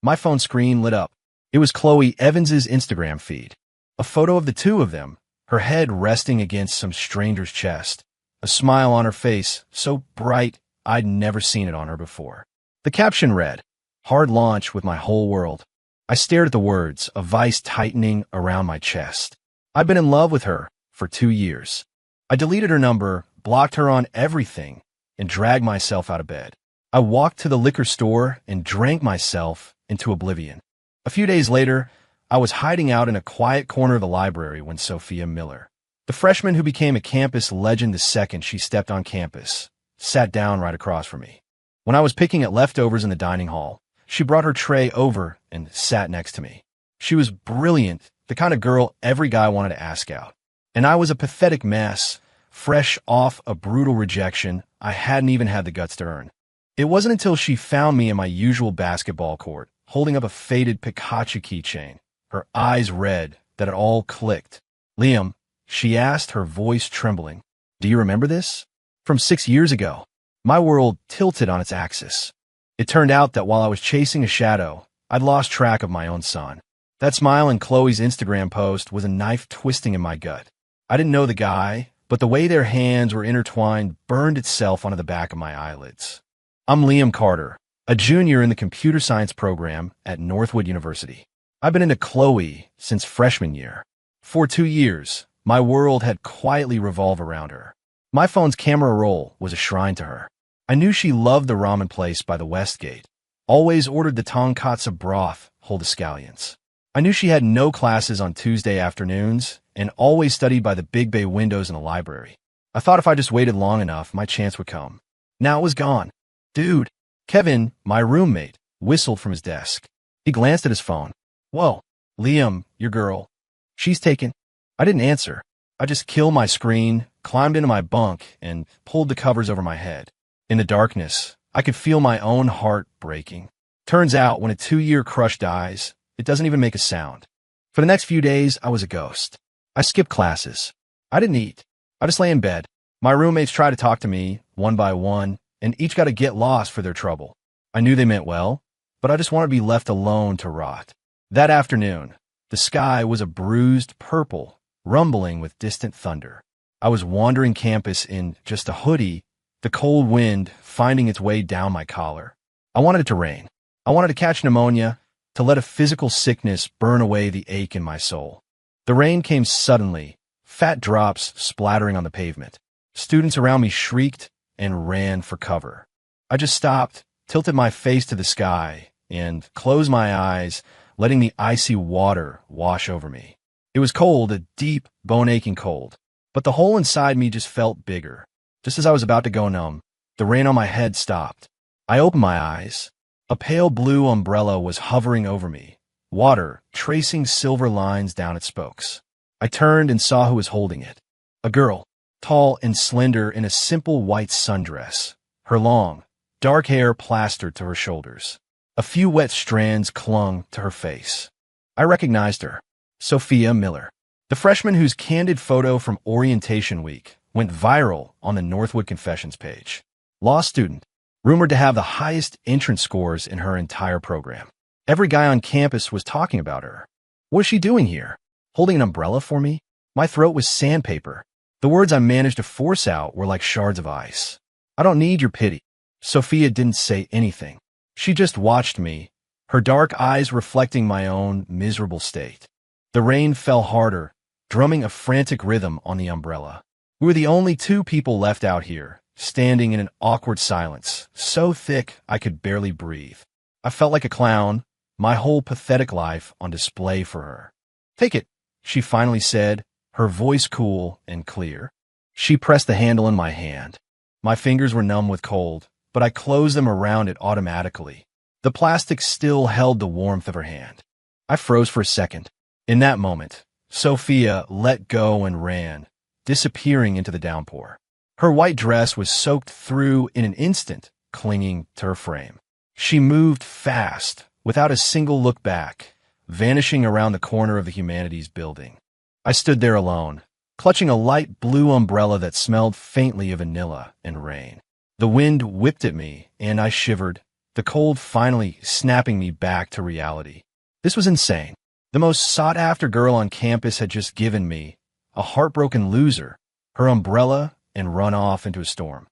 My phone screen lit up. It was Chloe Evans's Instagram feed. A photo of the two of them, her head resting against some stranger's chest. A smile on her face, so bright I'd never seen it on her before. The caption read, "Hard launch with my whole world." I stared at the words, a vice tightening around my chest. I'd been in love with her for 2 years. I deleted her number, blocked her on everything, and dragged myself out of bed. I walked to the liquor store and drank myself into oblivion. A few days later, I was hiding out in a quiet corner of the library when Sophia Miller, the freshman who became a campus legend the second she stepped on campus, sat down right across from me. When I was picking at leftovers in the dining hall, she brought her tray over and sat next to me. She was brilliant, the kind of girl every guy wanted to ask out. And I was a pathetic mess, fresh off a brutal rejection I hadn't even had the guts to earn. It wasn't until she found me in my usual basketball court, holding up a faded Pikachu keychain, her eyes red, that it all clicked. "Liam," she asked, her voice trembling, "do you remember this? From 6 years ago." My world tilted on its axis. It turned out that while I was chasing a shadow, I'd lost track of my own son. That smile in Chloe's Instagram post was a knife twisting in my gut. I didn't know the guy, but the way their hands were intertwined burned itself onto the back of my eyelids. I'm Liam Carter, a junior in the computer science program at Northwood University. I've been into Chloe since freshman year. For 2 years, my world had quietly revolved around her. My phone's camera roll was a shrine to her. I knew she loved the ramen place by the Westgate, always ordered the tonkatsu broth, whole the scallions. I knew she had no classes on Tuesday afternoons and always studied by the big bay windows in the library. I thought if I just waited long enough, my chance would come. Now it was gone. "Dude," Kevin, my roommate, whistled from his desk. He glanced at his phone. "Whoa, Liam, your girl. She's taken." I didn't answer. I just killed my screen, climbed into my bunk, and pulled the covers over my head. In the darkness, I could feel my own heart breaking. Turns out, when a 2-year crush dies, it doesn't even make a sound. For the next few days, I was a ghost. I skipped classes. I didn't eat. I just lay in bed. My roommates tried to talk to me, one by one, and each got to get lost for their trouble. I knew they meant well, but I just wanted to be left alone to rot. That afternoon, the sky was a bruised purple, rumbling with distant thunder. I was wandering campus in just a hoodie, the cold wind finding its way down my collar. I wanted it to rain. I wanted to catch pneumonia, to let a physical sickness burn away the ache in my soul. The rain came suddenly, fat drops splattering on the pavement. Students around me shrieked and ran for cover. I just stopped, tilted my face to the sky, and closed my eyes, letting the icy water wash over me. It was cold, a deep, bone-aching cold, but the hole inside me just felt bigger. Just as I was about to go numb, the rain on my head stopped. I opened my eyes. A pale blue umbrella was hovering over me, water tracing silver lines down its spokes. I turned and saw who was holding it. A girl, tall and slender in a simple white sundress, her long, dark hair plastered to her shoulders. A few wet strands clung to her face. I recognized her, Sophia Miller, the freshman whose candid photo from orientation week went viral on the Northwood Confessions page. Law student, rumored to have the highest entrance scores in her entire program. Every guy on campus was talking about her. What was she doing here? Holding an umbrella for me? My throat was sandpaper. The words I managed to force out were like shards of ice. "I don't need your pity." Sophia didn't say anything. She just watched me, her dark eyes reflecting my own miserable state. The rain fell harder, drumming a frantic rhythm on the umbrella. We were the only 2 people left out here, standing in an awkward silence, so thick I could barely breathe. I felt like a clown, my whole pathetic life on display for her. "Take it," she finally said, her voice cool and clear. She pressed the handle in my hand. My fingers were numb with cold, but I closed them around it automatically. The plastic still held the warmth of her hand. I froze for a second. In that moment, Sophia let go and ran, disappearing into the downpour. Her white dress was soaked through in an instant, clinging to her frame. She moved fast, without a single look back, vanishing around the corner of the humanities building. I stood there alone, clutching a light blue umbrella that smelled faintly of vanilla and rain. The wind whipped at me, and I shivered, the cold finally snapping me back to reality. This was insane. The most sought-after girl on campus had just given me, a heartbroken loser, her umbrella and run off into a storm.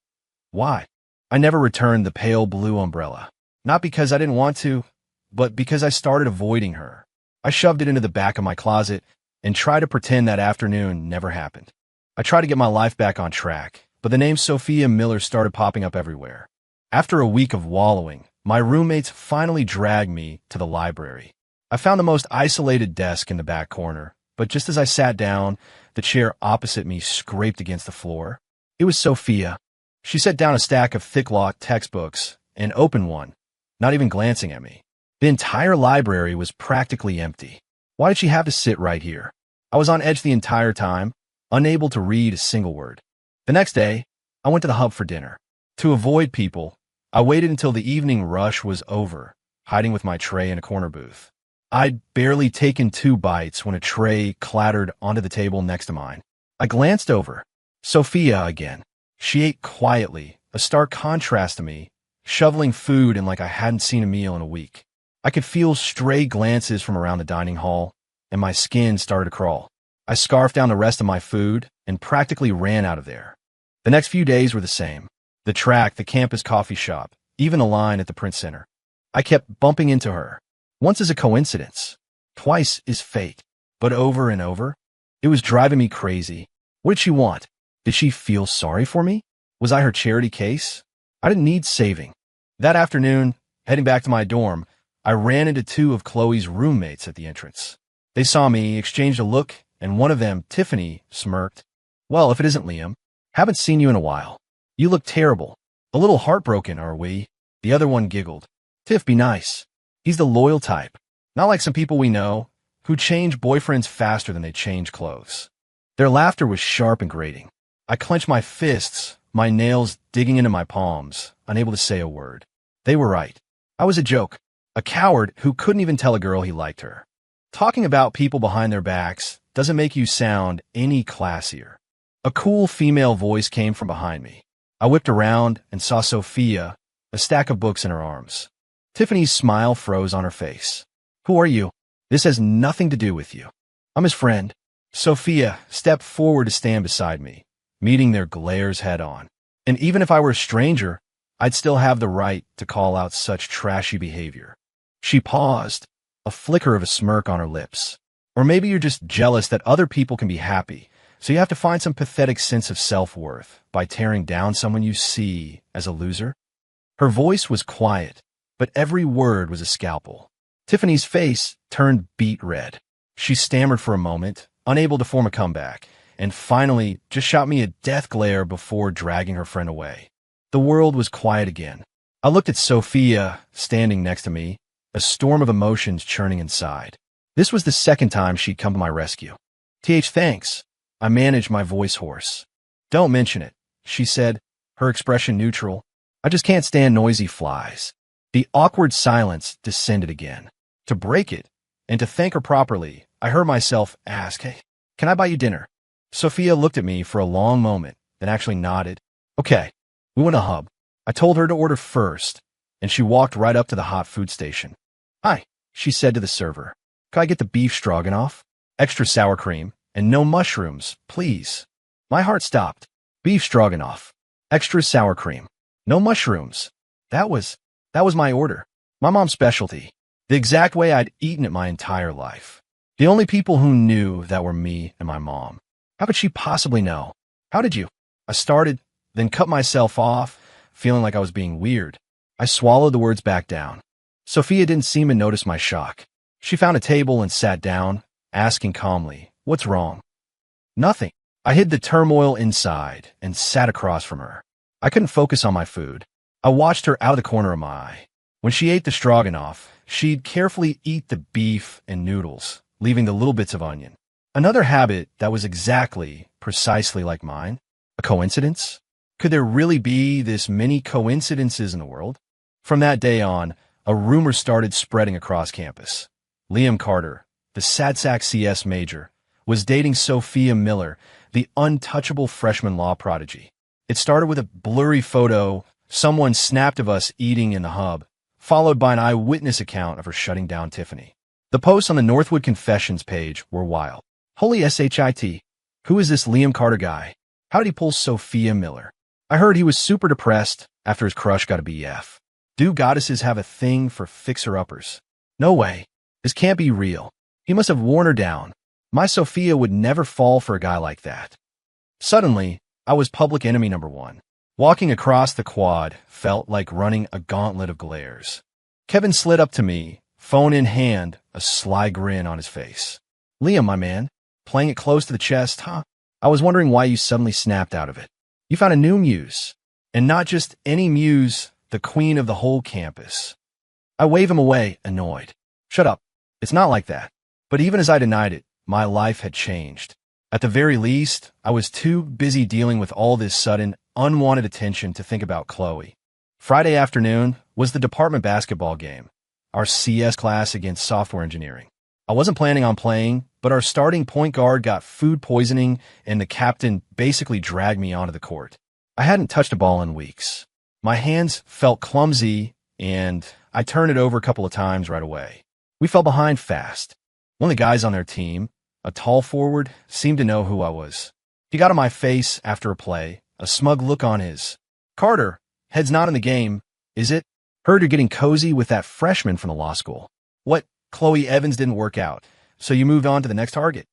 Why? I never returned the pale blue umbrella. Not because I didn't want to, but because I started avoiding her. I shoved it into the back of my closet and tried to pretend that afternoon never happened. I tried to get my life back on track, but the name Sophia Miller started popping up everywhere. After a week of wallowing, my roommates finally dragged me to the library. I found the most isolated desk in the back corner, but just as I sat down, the chair opposite me scraped against the floor. It was Sophia. She set down a stack of thick-locked textbooks and opened one, not even glancing at me. The entire library was practically empty. Why did she have to sit right here? I was on edge the entire time, unable to read a single word. The next day, I went to the Hub for dinner. To avoid people, I waited until the evening rush was over, hiding with my tray in a corner booth. I'd barely taken 2 bites when a tray clattered onto the table next to mine. I glanced over. Sophia again. She ate quietly, a stark contrast to me, shoveling food in like I hadn't seen a meal in a week. I could feel stray glances from around the dining hall, and my skin started to crawl. I scarfed down the rest of my food and practically ran out of there. The next few days were the same. The track, the campus coffee shop, even the line at the Print Center. I kept bumping into her. Once is a coincidence. Twice is fate. But over and over, it was driving me crazy. What did she want? Did she feel sorry for me? Was I her charity case? I didn't need saving. That afternoon, heading back to my dorm, I ran into 2 of Chloe's roommates at the entrance. They saw me, exchanged a look, and one of them, Tiffany, smirked. Well, if it isn't Liam, haven't seen you in a while. You look terrible. A little heartbroken, are we? The other one giggled. Tiff, be nice. He's the loyal type. Not like some people we know, who change boyfriends faster than they change clothes. Their laughter was sharp and grating. I clenched my fists, my nails digging into my palms, unable to say a word. They were right. I was a joke. A coward who couldn't even tell a girl he liked her. Talking about people behind their backs doesn't make you sound any classier. A cool female voice came from behind me. I whipped around and saw Sophia, a stack of books in her arms. Tiffany's smile froze on her face. Who are you? This has nothing to do with you. I'm his friend. Sophia stepped forward to stand beside me, meeting their glares head on. And even if I were a stranger, I'd still have the right to call out such trashy behavior. She paused, a flicker of a smirk on her lips. Or maybe you're just jealous that other people can be happy, so you have to find some pathetic sense of self-worth by tearing down someone you see as a loser? Her voice was quiet, but every word was a scalpel. Tiffany's face turned beet red. She stammered for a moment, unable to form a comeback, and finally just shot me a death glare before dragging her friend away. The world was quiet again. I looked at Sophia, standing next to me, a storm of emotions churning inside. This was the second time she'd come to my rescue. Thanks. I managed my voice hoarse. Don't mention it, she said, her expression neutral. I just can't stand noisy flies. The awkward silence descended again. To break it, and to thank her properly, I heard myself ask, Hey, can I buy you dinner? Sophia looked at me for a long moment, then actually nodded. Okay. We went to Hub. I told her to order first, and she walked right up to the hot food station. Hi, she said to the server. Could I get the beef stroganoff? Extra sour cream, and no mushrooms, please. My heart stopped. Beef stroganoff. Extra sour cream. No mushrooms. That was my order. My mom's specialty. The exact way I'd eaten it my entire life. The only people who knew that were me and my mom. How could she possibly know? How did you? I started, then cut myself off, feeling like I was being weird. I swallowed the words back down. Sophia didn't seem to notice my shock. She found a table and sat down, asking calmly, What's wrong? Nothing. I hid the turmoil inside and sat across from her. I couldn't focus on my food. I watched her out of the corner of my eye. When she ate the stroganoff, she'd carefully eat the beef and noodles, leaving the little bits of onion. Another habit that was precisely like mine. A coincidence? Could there really be this many coincidences in the world? From that day on, a rumor started spreading across campus. Liam Carter, the SADSAC CS major, was dating Sophia Miller, the untouchable freshman law prodigy. It started with a blurry photo someone snapped of us eating in the Hub, followed by an eyewitness account of her shutting down Tiffany. The posts on the Northwood Confessions page were wild. Holy shit. Who is this Liam Carter guy? How did he pull Sophia Miller? I heard he was super depressed after his crush got a BF. Do goddesses have a thing for fixer-uppers? No way. This can't be real. He must have worn her down. My Sophia would never fall for a guy like that. Suddenly, I was public enemy number one. Walking across the quad felt like running a gauntlet of glares. Kevin slid up to me, phone in hand, a sly grin on his face. Liam, my man, playing it close to the chest, huh? I was wondering why you suddenly snapped out of it. You found a new muse. And not just any muse, the queen of the whole campus. I wave him away, annoyed. Shut up. It's not like that. But even as I denied it, my life had changed. At the very least, I was too busy dealing with all this sudden, unwanted attention to think about Chloe. Friday afternoon was the department basketball game, our CS class against software engineering. I wasn't planning on playing, but our starting point guard got food poisoning and the captain basically dragged me onto the court. I hadn't touched a ball in weeks. My hands felt clumsy and I turned it over a couple of times right away. We fell behind fast. One of the guys on their team, a tall forward, seemed to know who I was. He got on my face after a play, a smug look on his. Carter, head's not in the game, is it? Heard you're getting cozy with that freshman from the law school. What? Chloe Evans didn't work out, so you moved on to the next target.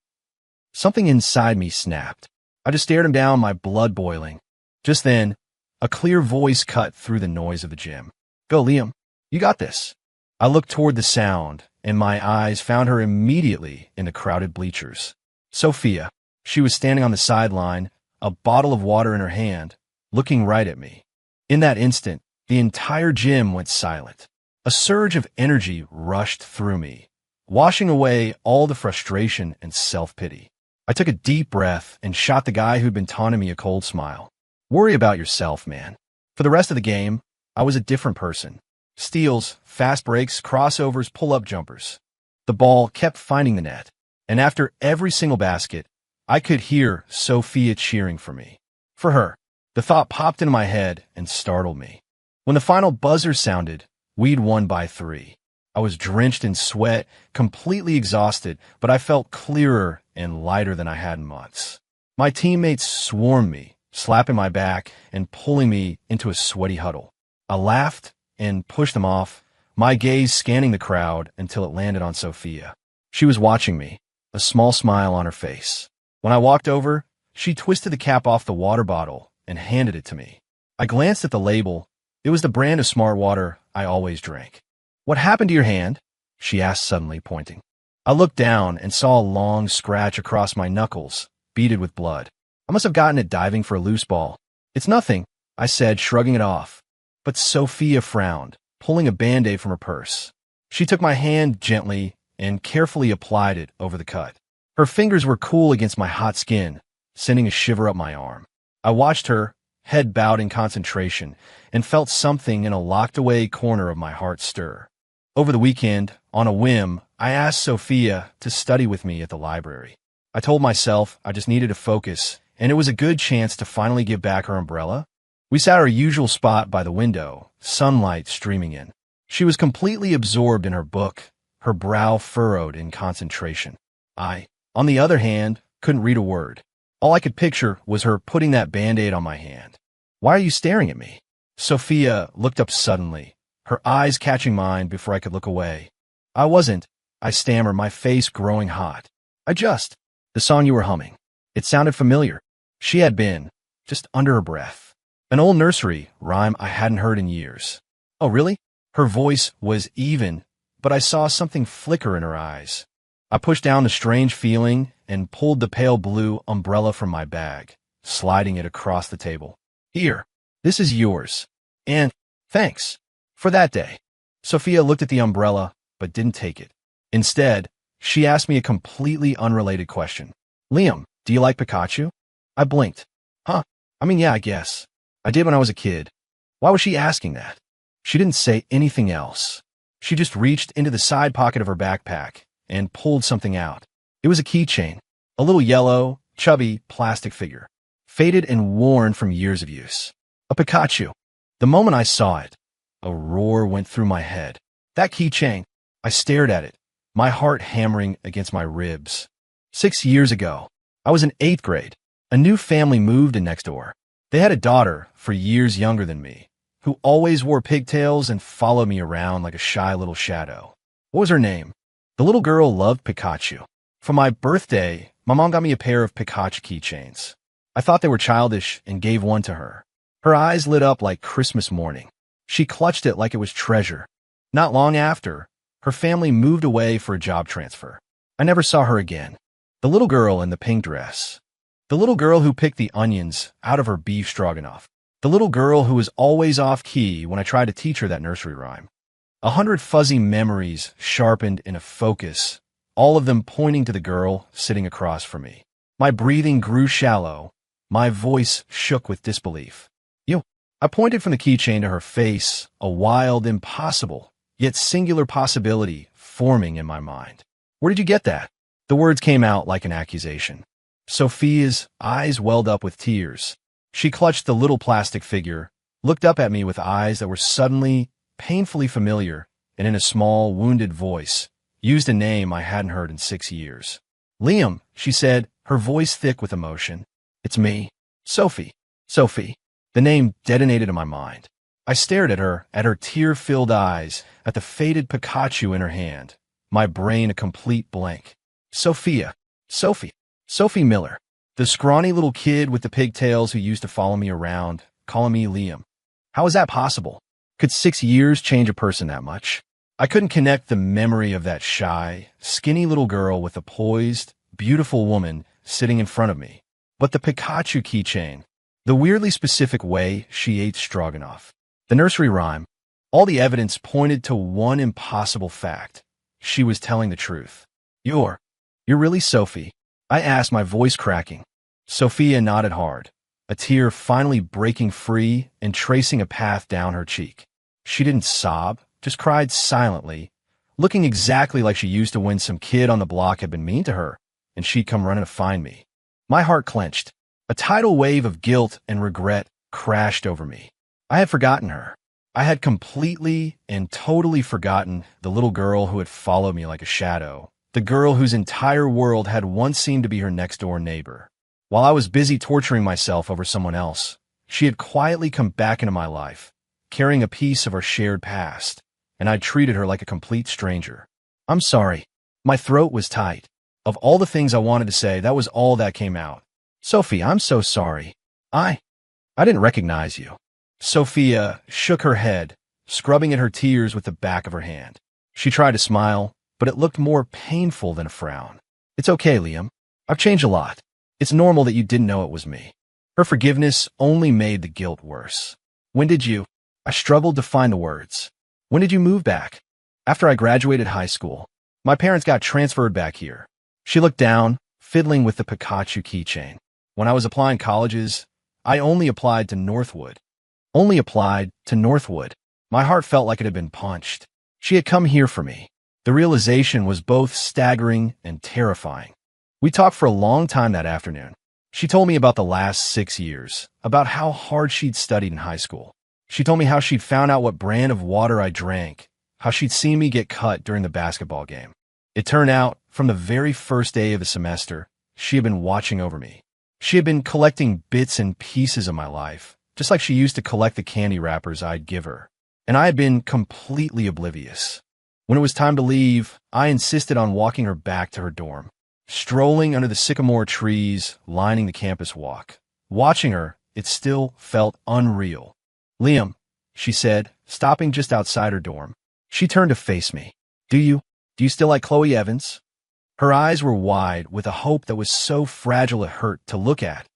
Something inside me snapped. I just stared him down, my blood boiling. Just then, a clear voice cut through the noise of the gym. Go, Liam. You got this. I looked toward the sound, and my eyes found her immediately in the crowded bleachers. Sophia. She was standing on the sideline, a bottle of water in her hand, looking right at me. In that instant, the entire gym went silent. A surge of energy rushed through me, washing away all the frustration and self-pity. I took a deep breath and shot the guy who'd been taunting me a cold smile. Worry about yourself, man. For the rest of the game, I was a different person. Steals, fast breaks, crossovers, pull-up jumpers. The ball kept finding the net, and after every single basket, I could hear Sophia cheering for me. For her. The thought popped into my head and startled me. When the final buzzer sounded, we'd won by 3. I was drenched in sweat, completely exhausted, but I felt clearer and lighter than I had in months. My teammates swarmed me, slapping my back and pulling me into a sweaty huddle. I laughed and pushed them off, my gaze scanning the crowd until it landed on Sophia. She was watching me, a small smile on her face. When I walked over, she twisted the cap off the water bottle and handed it to me. I glanced at the label. It was the brand of Smart Water I always drank. What happened to your hand? She asked suddenly, pointing. I looked down and saw a long scratch across my knuckles, beaded with blood. I must have gotten it diving for a loose ball. It's nothing, I said, shrugging it off. But Sophia frowned, pulling a Band-Aid from her purse. She took my hand gently and carefully applied it over the cut. Her fingers were cool against my hot skin, sending a shiver up my arm. I watched her, head bowed in concentration, and felt something in a locked-away corner of my heart stir. Over the weekend, on a whim, I asked Sophia to study with me at the library. I told myself I just needed to focus, and it was a good chance to finally give back her umbrella. We sat our usual spot by the window, sunlight streaming in. She was completely absorbed in her book, her brow furrowed in concentration. I, on the other hand, couldn't read a word. All I could picture was her putting that Band-Aid on my hand. Why are you staring at me? Sophia looked up suddenly, her eyes catching mine before I could look away. I wasn't, I stammered, my face growing hot. The song you were humming. It sounded familiar. She had been, just under her breath. An old nursery rhyme I hadn't heard in years. Oh, really? Her voice was even, but I saw something flicker in her eyes. I pushed down the strange feeling and pulled the pale blue umbrella from my bag, sliding it across the table. Here, this is yours. And thanks for that day. Sophia looked at the umbrella, but didn't take it. Instead, she asked me a completely unrelated question. Liam, do you like Pikachu? I blinked. Huh? Yeah, I guess. I did when I was a kid. Why was she asking that? She didn't say anything else. She just reached into the side pocket of her backpack and pulled something out. It was a keychain, a little yellow, chubby plastic figure, faded and worn from years of use. A Pikachu. The moment I saw it, A roar went through my head. That keychain! I stared at it, my heart hammering against my ribs. 6 years ago, I was in 8th grade. A new family moved in next door. They had a daughter, for years younger than me, who always wore pigtails and followed me around like a shy little shadow. What was her name? The little girl loved Pikachu. For my birthday, my mom got me a pair of Pikachu keychains. I thought they were childish and gave one to her. Her eyes lit up like Christmas morning. She clutched it like it was treasure. Not long after, her family moved away for a job transfer. I never saw her again. The little girl in the pink dress. The little girl who picked the onions out of her beef stroganoff. The little girl who was always off-key when I tried to teach her that nursery rhyme. 100 fuzzy memories sharpened in a focus, all of them pointing to the girl sitting across from me. My breathing grew shallow. My voice shook with disbelief. You. I pointed from the keychain to her face, a wild, impossible, yet singular possibility forming in my mind. Where did you get that? The words came out like an accusation. Sophia's eyes welled up with tears. She clutched the little plastic figure, looked up at me with eyes that were suddenly, painfully familiar, and in a small, wounded voice, used a name I hadn't heard in 6 years. Liam, she said, her voice thick with emotion. It's me. Sophie. Sophie. The name detonated in my mind. I stared at her tear-filled eyes, at the faded Pikachu in her hand, my brain a complete blank. Sophia. Sophie. Sophie Miller. The scrawny little kid with the pigtails who used to follow me around, calling me Liam. How was that possible? Could 6 years change a person that much? I couldn't connect the memory of that shy, skinny little girl with a poised, beautiful woman sitting in front of me. But the Pikachu keychain, the weirdly specific way she ate stroganoff, the nursery rhyme, all the evidence pointed to one impossible fact. She was telling the truth. You're really Sophie? I asked, my voice cracking. Sophia nodded hard, a tear finally breaking free and tracing a path down her cheek. She didn't sob, just cried silently, looking exactly like she used to when some kid on the block had been mean to her, and she'd come running to find me. My heart clenched. A tidal wave of guilt and regret crashed over me. I had forgotten her. I had completely and totally forgotten the little girl who had followed me like a shadow, the girl whose entire world had once seemed to be her next-door neighbor. While I was busy torturing myself over someone else, she had quietly come back into my life, carrying a piece of our shared past, and I treated her like a complete stranger. I'm sorry. My throat was tight. Of all the things I wanted to say, that was all that came out. Sophie, I'm so sorry. I didn't recognize you. Sophia shook her head, scrubbing at her tears with the back of her hand. She tried to smile, but it looked more painful than a frown. It's okay, Liam. I've changed a lot. It's normal that you didn't know it was me. Her forgiveness only made the guilt worse. When did you? I struggled to find the words. When did you move back? After I graduated high school. My parents got transferred back here. She looked down, fiddling with the Pikachu keychain. When I was applying colleges, I only applied to Northwood. Only applied to Northwood. My heart felt like it had been punched. She had come here for me. The realization was both staggering and terrifying. We talked for a long time that afternoon. She told me about the last 6 years, about how hard she'd studied in high school. She told me how she'd found out what brand of water I drank, how she'd seen me get cut during the basketball game. It turned out, from the very first day of the semester, she had been watching over me. She had been collecting bits and pieces of my life, just like she used to collect the candy wrappers I'd give her. And I had been completely oblivious. When it was time to leave, I insisted on walking her back to her dorm. Strolling under the sycamore trees lining the campus walk. Watching her, it still felt unreal. Liam, she said, stopping just outside her dorm. She turned to face me. Do you still like Chloe Evans? Her eyes were wide with a hope that was so fragile it hurt to look at.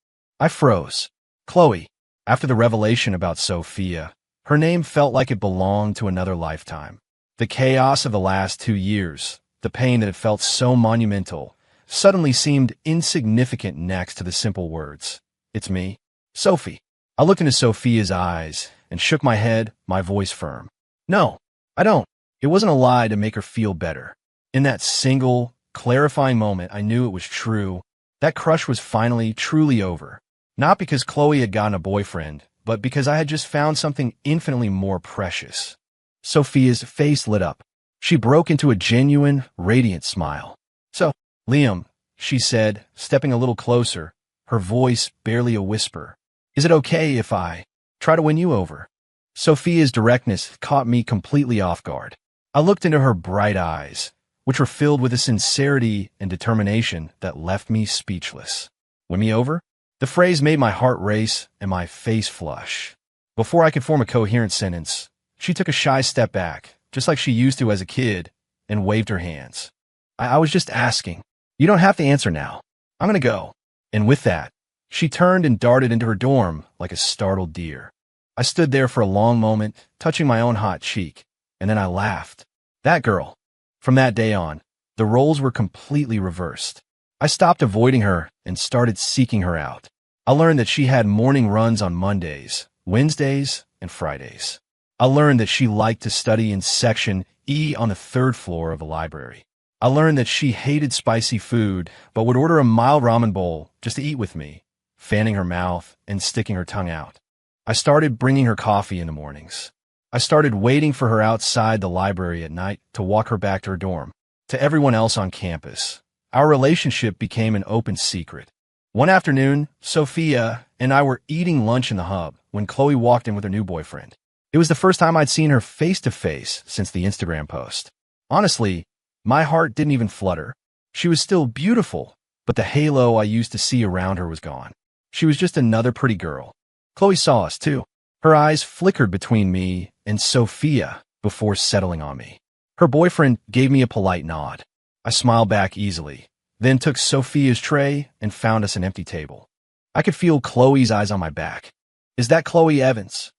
I froze. Chloe. After the revelation about Sophia, her name felt like it belonged to another lifetime. The chaos of the last 2 years, the pain that had felt so monumental, suddenly seemed insignificant next to the simple words. It's me, Sophie. I looked into Sophia's eyes and shook my head, my voice firm. No, I don't. It wasn't a lie to make her feel better. In that single, clarifying moment, I knew it was true. That crush was finally, truly over. Not because Chloe had gotten a boyfriend, but because I had just found something infinitely more precious. Sophia's face lit up. She broke into a genuine, radiant smile. "So, Liam," she said, stepping a little closer, her voice barely a whisper, "is it okay if I try to win you over?" Sophia's directness caught me completely off guard. I looked into her bright eyes, which were filled with a sincerity and determination that left me speechless. "Win me over?" The phrase made my heart race and my face flush. Before I could form a coherent sentence, she took a shy step back, just like she used to as a kid, and waved her hands. I was just asking. You don't have to answer now. I'm gonna go." And with that, she turned and darted into her dorm like a startled deer. I stood there for a long moment, touching my own hot cheek, and then I laughed. That girl. From that day on, the roles were completely reversed. I stopped avoiding her and started seeking her out. I learned that she had morning runs on Mondays, Wednesdays, and Fridays. I learned that she liked to study in Section E on the third floor of the library. I learned that she hated spicy food, but would order a mild ramen bowl just to eat with me, fanning her mouth and sticking her tongue out. I started bringing her coffee in the mornings. I started waiting for her outside the library at night to walk her back to her dorm. To everyone else on campus, our relationship became an open secret. One afternoon, Sophia and I were eating lunch in the hub when Chloe walked in with her new boyfriend. It was the first time I'd seen her face to face since the Instagram post. Honestly, my heart didn't even flutter. She was still beautiful, but the halo I used to see around her was gone. She was just another pretty girl. Chloe saw us too. Her eyes flickered between me and Sophia before settling on me. Her boyfriend gave me a polite nod. I smiled back easily, then took Sophia's tray and found us an empty table. I could feel Chloe's eyes on my back. "Is that Chloe Evans?"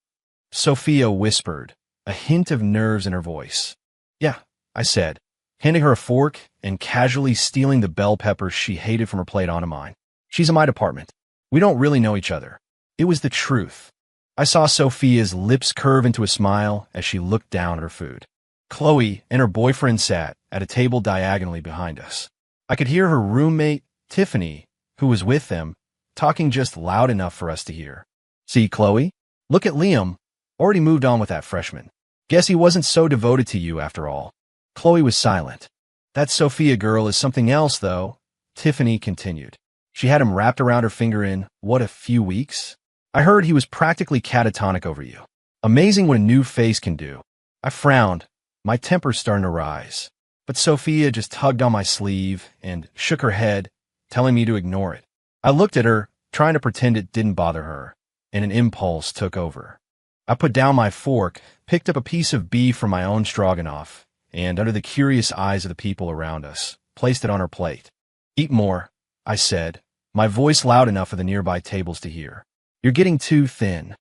Sophia whispered, a hint of nerves in her voice. "Yeah," I said, handing her a fork and casually stealing the bell peppers she hated from her plate onto mine. "She's in my department. We don't really know each other." It was the truth. I saw Sophia's lips curve into a smile as she looked down at her food. Chloe and her boyfriend sat at a table diagonally behind us. I could hear her roommate, Tiffany, who was with them, talking just loud enough for us to hear. "See, Chloe? Look at Liam. Already moved on with that freshman. Guess he wasn't so devoted to you after all." Chloe was silent. "That Sophia girl is something else, though," Tiffany continued. "She had him wrapped around her finger in, what, a few weeks? I heard he was practically catatonic over you. Amazing what a new face can do." I frowned, my temper starting to rise. But Sophia just tugged on my sleeve and shook her head, telling me to ignore it. I looked at her, trying to pretend it didn't bother her, and an impulse took over. I put down my fork, picked up a piece of beef from my own stroganoff, and under the curious eyes of the people around us, placed it on her plate. "Eat more," I said, my voice loud enough for the nearby tables to hear. "You're getting too thin."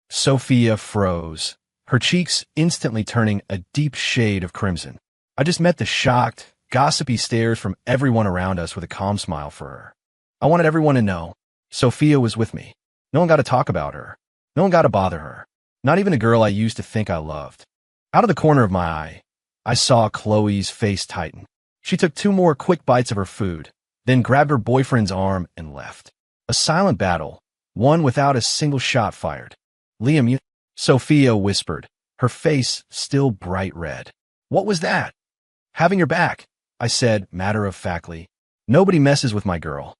Sophia froze, her cheeks instantly turning a deep shade of crimson. I just met the shocked, gossipy stares from everyone around us with a calm smile for her. I wanted everyone to know Sophia was with me. No one got to talk about her. No one got to bother her. Not even a girl I used to think I loved. Out of the corner of my eye, I saw Chloe's face tighten. She took 2 more quick bites of her food, then grabbed her boyfriend's arm and left. A silent battle, one without a single shot fired. "Liam, you—" Sophia whispered, her face still bright red. "What was that?" "Having your back," I said matter-of-factly. "Nobody messes with my girl."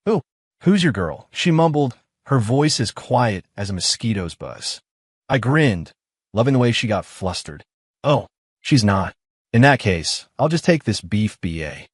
"Who? Who's your girl?" she mumbled, her voice as quiet as a mosquito's buzz. I grinned, loving the way she got flustered. "Oh, she's not. In that case, I'll just take this beef BA."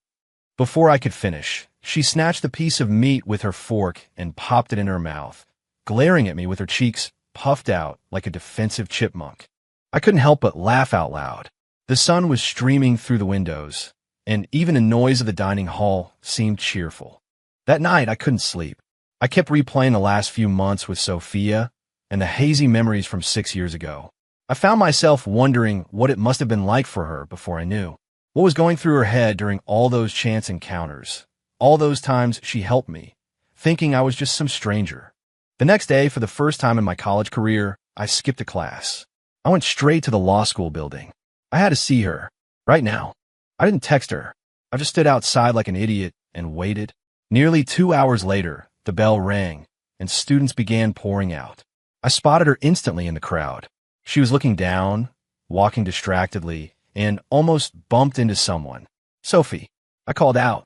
Before I could finish, she snatched a piece of meat with her fork and popped it in her mouth, glaring at me with her cheeks puffed out like a defensive chipmunk. I couldn't help but laugh out loud. The sun was streaming through the windows, and even the noise of the dining hall seemed cheerful. That night, I couldn't sleep. I kept replaying the last few months with Sophia and the hazy memories from 6 years ago. I found myself wondering what it must have been like for her before I knew. What was going through her head during all those chance encounters, all those times she helped me, thinking I was just some stranger. The next day, for the first time in my college career, I skipped a class. I went straight to the law school building. I had to see her, right now. I didn't text her. I just stood outside like an idiot and waited. Nearly 2 hours later, the bell rang, and students began pouring out. I spotted her instantly in the crowd. She was looking down, walking distractedly, and almost bumped into someone. Sophie, I called out.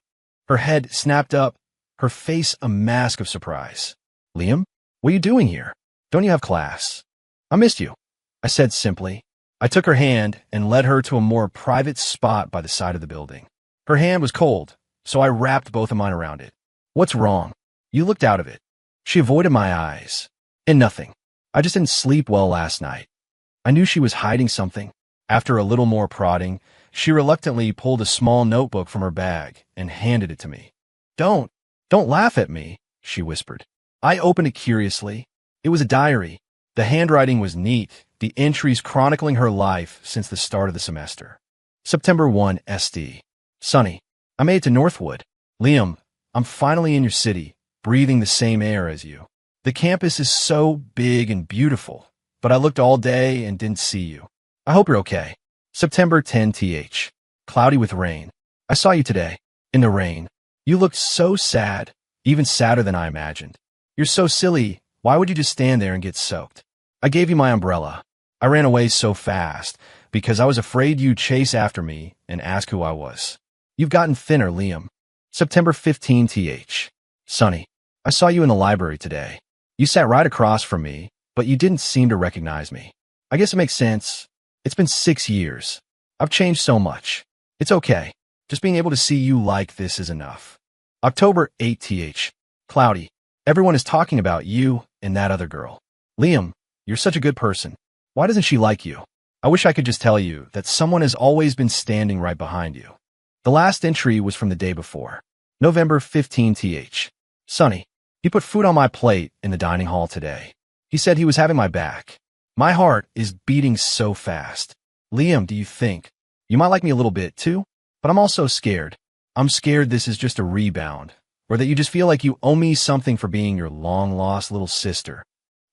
Her head snapped up, her face a mask of surprise. Liam, what are you doing here? Don't you have class? I missed you, I said simply. I took her hand and led her to a more private spot by the side of the building. Her hand was cold, so I wrapped both of mine around it. What's wrong? You looked out of it. She avoided my eyes. And nothing. I just didn't sleep well last night. I knew she was hiding something. After a little more prodding, she reluctantly pulled a small notebook from her bag and handed it to me. Don't laugh at me, she whispered. I opened it curiously. It was a diary. The handwriting was neat, the entries chronicling her life since the start of the semester. September 1 SD. Sunny, I made it to Northwood. Liam, I'm finally in your city, breathing the same air as you. The campus is so big and beautiful, but I looked all day and didn't see you. I hope you're okay. September 10 TH. Cloudy with rain. I saw you today. In the rain. You looked so sad, even sadder than I imagined. You're so silly. Why would you just stand there and get soaked? I gave you my umbrella. I ran away so fast because I was afraid you'd chase after me and ask who I was. You've gotten thinner, Liam. September 15 TH. Sunny, I saw you in the library today. You sat right across from me, but you didn't seem to recognize me. I guess it makes sense. It's been 6 years. I've changed so much. It's okay. Just being able to see you like this is enough. October 8 TH. Cloudy. Everyone is talking about you and that other girl. Liam, you're such a good person. Why doesn't she like you? I wish I could just tell you that someone has always been standing right behind you. The last entry was from the day before. November 15 TH. Sunny, he put food on my plate in the dining hall today. He said he was having my back. My heart is beating so fast. Liam, do you think? You might like me a little bit too, but I'm also scared. I'm scared this is just a rebound, or that you just feel like you owe me something for being your long-lost little sister.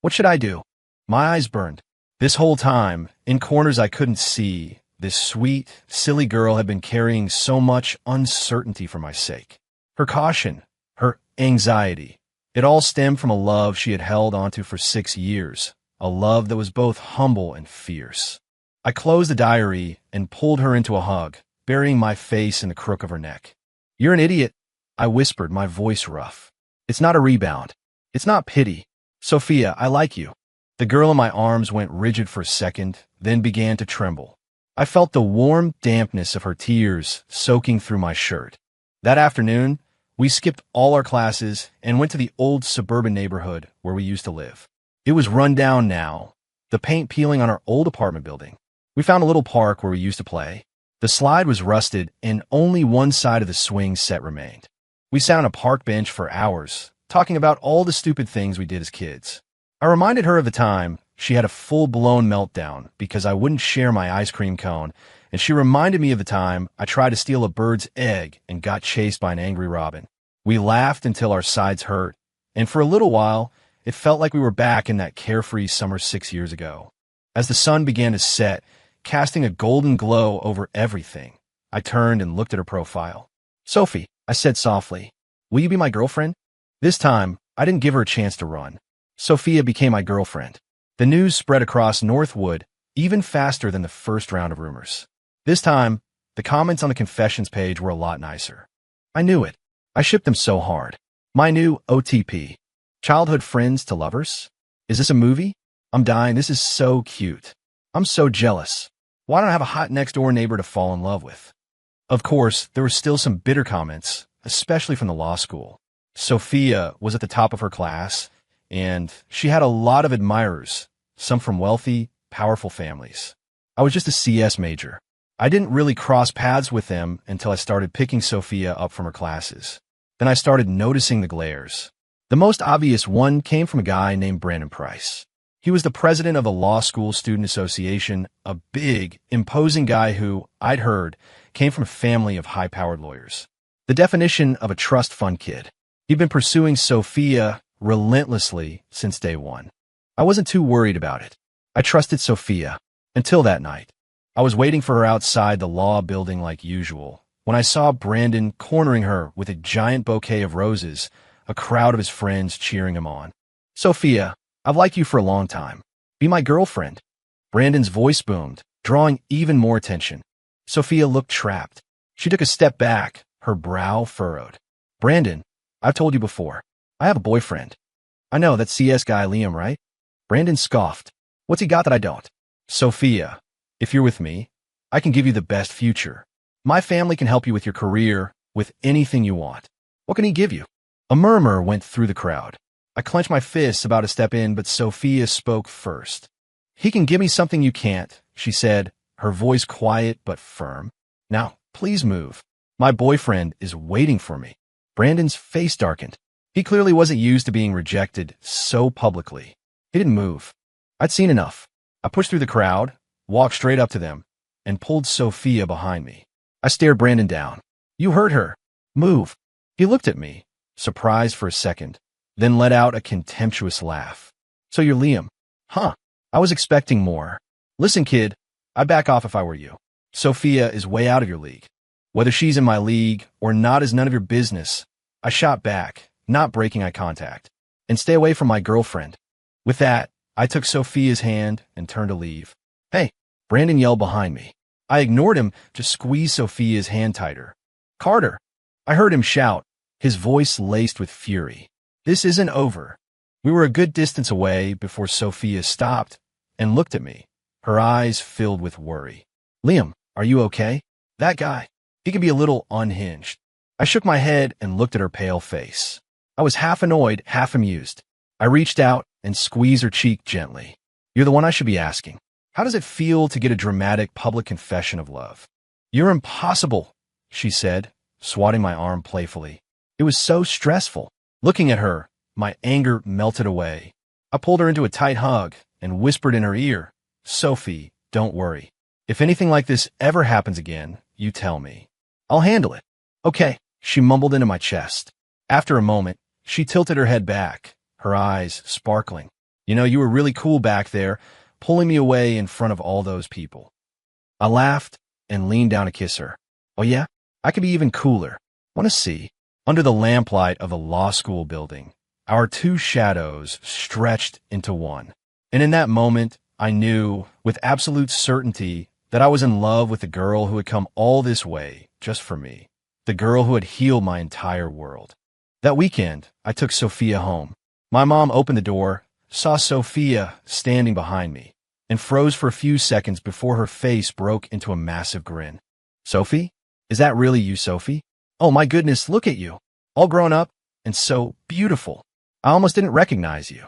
What should I do? My eyes burned. This whole time, in corners I couldn't see, this sweet, silly girl had been carrying so much uncertainty for my sake. Her caution, her anxiety, it all stemmed from a love she had held onto for 6 years, a love that was both humble and fierce. I closed the diary and pulled her into a hug, burying my face in the crook of her neck. You're an idiot, I whispered, my voice rough. It's not a rebound. It's not pity. Sophia, I like you. The girl in my arms went rigid for a second, then began to tremble. I felt the warm dampness of her tears soaking through my shirt. That afternoon, we skipped all our classes and went to the old suburban neighborhood where we used to live. It was run down now, the paint peeling on our old apartment building. We found a little park where we used to play. The slide was rusted and only one side of the swing set remained. We sat on a park bench for hours, talking about all the stupid things we did as kids. I reminded her of the time she had a full-blown meltdown because I wouldn't share my ice cream cone, and she reminded me of the time I tried to steal a bird's egg and got chased by an angry robin. We laughed until our sides hurt, and for a little while, it felt like we were back in that carefree summer 6 years ago. As the sun began to set, casting a golden glow over everything, I turned and looked at her profile. Sophie, I said softly, will you be my girlfriend? This time, I didn't give her a chance to run. Sophia became my girlfriend. The news spread across Northwood even faster than the first round of rumors. This time, the comments on the confessions page were a lot nicer. I knew it. I shipped them so hard. My new OTP. Childhood friends to lovers? Is this a movie? I'm dying. This is so cute. I'm so jealous. Why don't I have a hot next-door neighbor to fall in love with? Of course, there were still some bitter comments, especially from the law school. Sophia was at the top of her class, and she had a lot of admirers, some from wealthy, powerful families. I was just a CS major. I didn't really cross paths with them until I started picking Sophia up from her classes. Then I started noticing the glares. The most obvious one came from a guy named Brandon Price. He was the president of the Law School Student Association, a big, imposing guy who, I'd heard, came from a family of high-powered lawyers. The definition of a trust fund kid. He'd been pursuing Sophia relentlessly since day one. I wasn't too worried about it. I trusted Sophia. Until that night. I was waiting for her outside the law building like usual, when I saw Brandon cornering her with a giant bouquet of roses, a crowd of his friends cheering him on. Sophia, I've liked you for a long time. Be my girlfriend. Brandon's voice boomed, drawing even more attention. Sophia looked trapped. She took a step back, her brow furrowed. Brandon, I've told you before. I have a boyfriend. I know, that CS guy Liam, right? Brandon scoffed. What's he got that I don't? Sophia, if you're with me, I can give you the best future. My family can help you with your career, with anything you want. What can he give you? A murmur went through the crowd. I clenched my fists about to step in, but Sophia spoke first. He can give me something you can't, she said, her voice quiet but firm. Now, please move. My boyfriend is waiting for me. Brandon's face darkened. He clearly wasn't used to being rejected so publicly. He didn't move. I'd seen enough. I pushed through the crowd, walked straight up to them, and pulled Sophia behind me. I stared Brandon down. You heard her. Move. He looked at me, surprised for a second, then let out a contemptuous laugh. So you're Liam? Huh. I was expecting more. Listen, kid, I'd back off if I were you. Sophia is way out of your league. Whether she's in my league or not is none of your business. I shot back, not breaking eye contact. And stay away from my girlfriend. With that, I took Sophia's hand and turned to leave. Hey, Brandon yelled behind me. I ignored him to squeeze Sophia's hand tighter. Carter! I heard him shout, his voice laced with fury. This isn't over. We were a good distance away before Sophia stopped and looked at me, her eyes filled with worry. Liam, are you okay? That guy, he can be a little unhinged. I shook my head and looked at her pale face. I was half annoyed, half amused. I reached out and squeezed her cheek gently. You're the one I should be asking. How does it feel to get a dramatic public confession of love? You're impossible, she said, swatting my arm playfully. It was so stressful. Looking at her, my anger melted away. I pulled her into a tight hug and whispered in her ear, Sophie, don't worry. If anything like this ever happens again, you tell me. I'll handle it. Okay, she mumbled into my chest. After a moment, she tilted her head back, her eyes sparkling. You know, you were really cool back there, pulling me away in front of all those people. I laughed and leaned down to kiss her. Oh yeah? I could be even cooler. Want to see? Under the lamplight of a law school building, our two shadows stretched into one. And in that moment, I knew, with absolute certainty, that I was in love with the girl who had come all this way just for me. The girl who had healed my entire world. That weekend, I took Sophia home. My mom opened the door, saw Sophia standing behind me, and froze for a few seconds before her face broke into a massive grin. Sophie? Is that really you, Sophie? Oh my goodness, look at you. All grown up and so beautiful. I almost didn't recognize you.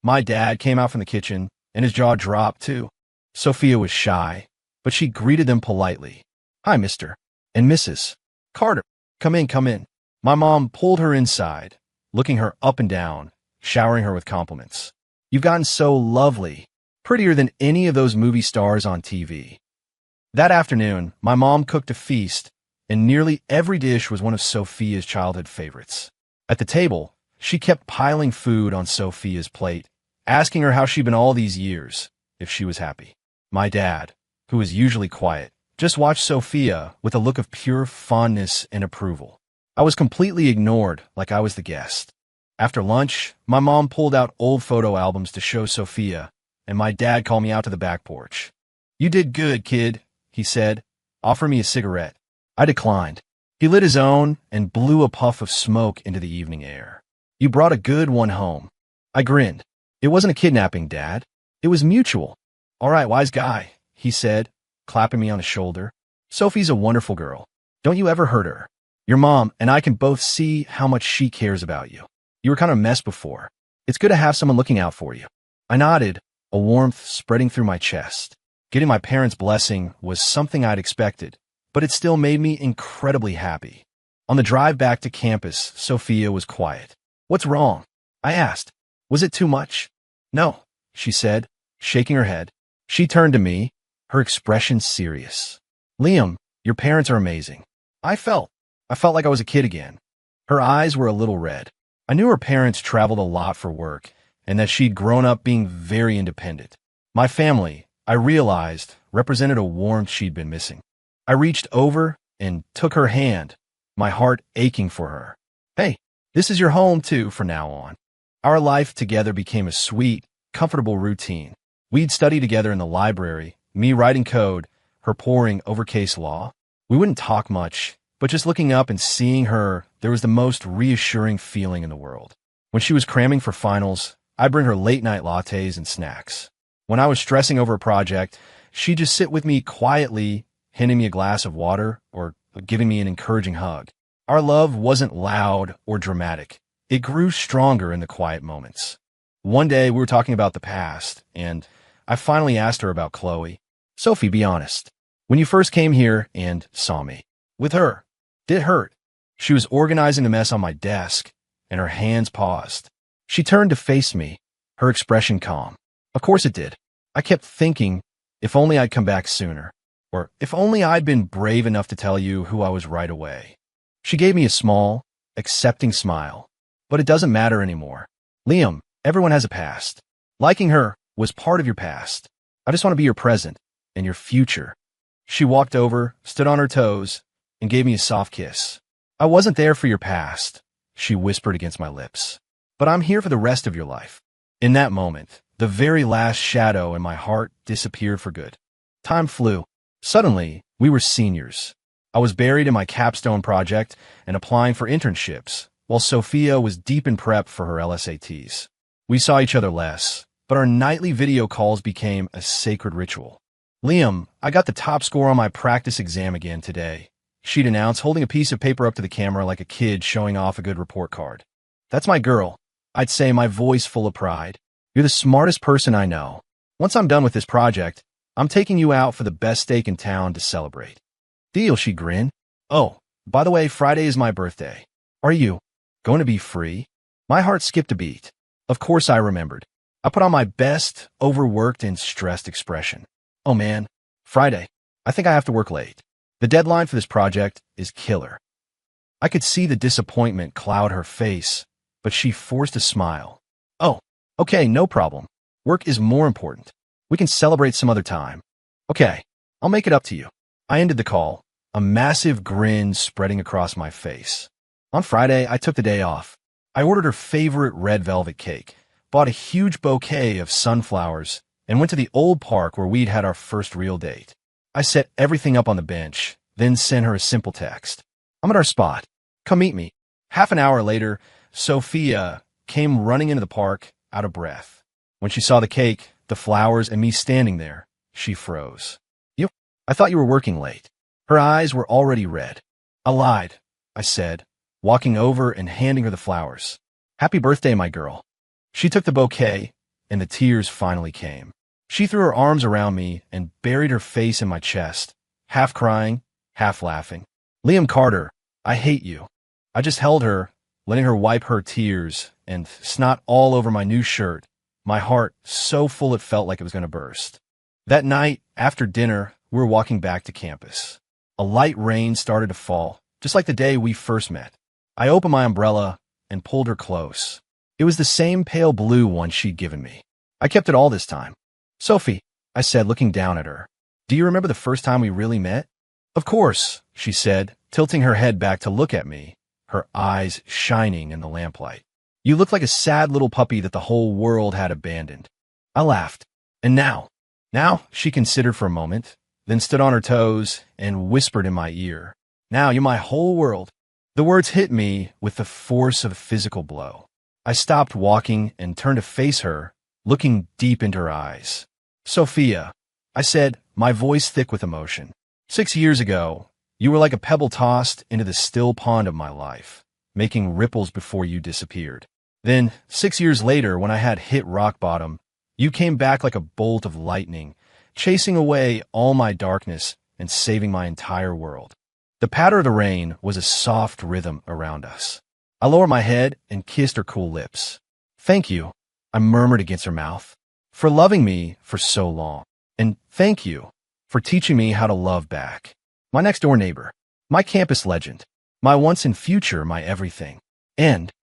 My dad came out from the kitchen, and his jaw dropped too. Sophia was shy, but she greeted them politely. Hi, Mr. and Mrs. Carter. Come in, come in. My mom pulled her inside, looking her up and down, showering her with compliments. You've gotten so lovely, prettier than any of those movie stars on TV. That afternoon, my mom cooked a feast, and nearly every dish was one of Sophia's childhood favorites. At the table, she kept piling food on Sophia's plate, asking her how she'd been all these years, if she was happy. My dad, who was usually quiet, just watched Sophia with a look of pure fondness and approval. I was completely ignored, like I was the guest. After lunch, my mom pulled out old photo albums to show Sophia, and my dad called me out to the back porch. You did good, kid, he said. Offer me a cigarette. I declined. He lit his own and blew a puff of smoke into the evening air. You brought a good one home. I grinned. It wasn't a kidnapping, Dad. It was mutual. All right, wise guy, he said, clapping me on the shoulder. Sophie's a wonderful girl. Don't you ever hurt her. Your mom and I can both see how much she cares about you. You were kind of a mess before. It's good to have someone looking out for you. I nodded, a warmth spreading through my chest. Getting my parents' blessing was something I'd expected, but it still made me incredibly happy. On the drive back to campus, Sophia was quiet. What's wrong? I asked. Was it too much? No, she said, shaking her head. She turned to me, her expression serious. Liam, your parents are amazing. I felt like I was a kid again. Her eyes were a little red. I knew her parents traveled a lot for work, and that she'd grown up being very independent. My family, I realized, represented a warmth she'd been missing. I reached over and took her hand, my heart aching for her. Hey, this is your home too from now on. Our life together became a sweet, comfortable routine. We'd study together in the library, me writing code, her poring over case law. We wouldn't talk much, but just looking up and seeing her, there was the most reassuring feeling in the world. When she was cramming for finals, I'd bring her late-night lattes and snacks. When I was stressing over a project, she'd just sit with me quietly, handing me a glass of water or giving me an encouraging hug. Our love wasn't loud or dramatic. It grew stronger in the quiet moments. One day, we were talking about the past, and I finally asked her about Chloe. Sophie, be honest. When you first came here and saw me, with her, did it hurt? She was organizing a mess on my desk, and her hands paused. She turned to face me, her expression calm. Of course it did. I kept thinking, if only I'd come back sooner, or if only I'd been brave enough to tell you who I was right away. She gave me a small, accepting smile. But it doesn't matter anymore. Liam, everyone has a past. Liking her was part of your past. I just want to be your present and your future. She walked over, stood on her toes, and gave me a soft kiss. I wasn't there for your past, she whispered against my lips. But I'm here for the rest of your life. In that moment, the very last shadow in my heart disappeared for good. Time flew. Suddenly, we were seniors. I was buried in my capstone project and applying for internships, while Sophia was deep in prep for her LSATs. We saw each other less, but our nightly video calls became a sacred ritual. Liam, I got the top score on my practice exam again today, she'd announce, holding a piece of paper up to the camera like a kid showing off a good report card. That's my girl, I'd say, my voice full of pride. You're the smartest person I know. Once I'm done with this project, I'm taking you out for the best steak in town to celebrate. Deal, she grinned. Oh, by the way, Friday is my birthday. Are you going to be free? My heart skipped a beat. Of course I remembered. I put on my best, overworked and stressed expression. Oh man, Friday. I think I have to work late. The deadline for this project is killer. I could see the disappointment cloud her face, but she forced a smile. Oh, okay, no problem. Work is more important. We can celebrate some other time. Okay, I'll make it up to you. I ended the call, a massive grin spreading across my face. On Friday, I took the day off. I ordered her favorite red velvet cake, bought a huge bouquet of sunflowers, and went to the old park where we'd had our first real date. I set everything up on the bench, then sent her a simple text. I'm at our spot. Come meet me. Half an hour later, Sophia came running into the park, out of breath. When she saw the cake, the flowers, and me standing there, she froze. I thought you were working late. Her eyes were already red. I lied, I said, walking over and handing her the flowers. Happy birthday, my girl. She took the bouquet, and the tears finally came. She threw her arms around me and buried her face in my chest, half crying, half laughing. Liam Carter, I hate you. I just held her, letting her wipe her tears and snot all over my new shirt, my heart so full it felt like it was going to burst. That night, after dinner, we were walking back to campus. A light rain started to fall, just like the day we first met. I opened my umbrella and pulled her close. It was the same pale blue one she'd given me. I kept it all this time. Sophie, I said, looking down at her. Do you remember the first time we really met? Of course, she said, tilting her head back to look at me, her eyes shining in the lamplight. You looked like a sad little puppy that the whole world had abandoned. I laughed. And now? Now, she considered for a moment, then stood on her toes and whispered in my ear. Now you're my whole world. The words hit me with the force of a physical blow. I stopped walking and turned to face her, looking deep into her eyes. Sophia, I said, my voice thick with emotion. 6 years ago, you were like a pebble tossed into the still pond of my life, making ripples before you disappeared. Then, 6 years later, when I had hit rock bottom, you came back like a bolt of lightning, chasing away all my darkness and saving my entire world. The patter of the rain was a soft rhythm around us. I lowered my head and kissed her cool lips. Thank you, I murmured against her mouth, for loving me for so long. And thank you for teaching me how to love back. My next door neighbor, my campus legend, my once and future, my everything. And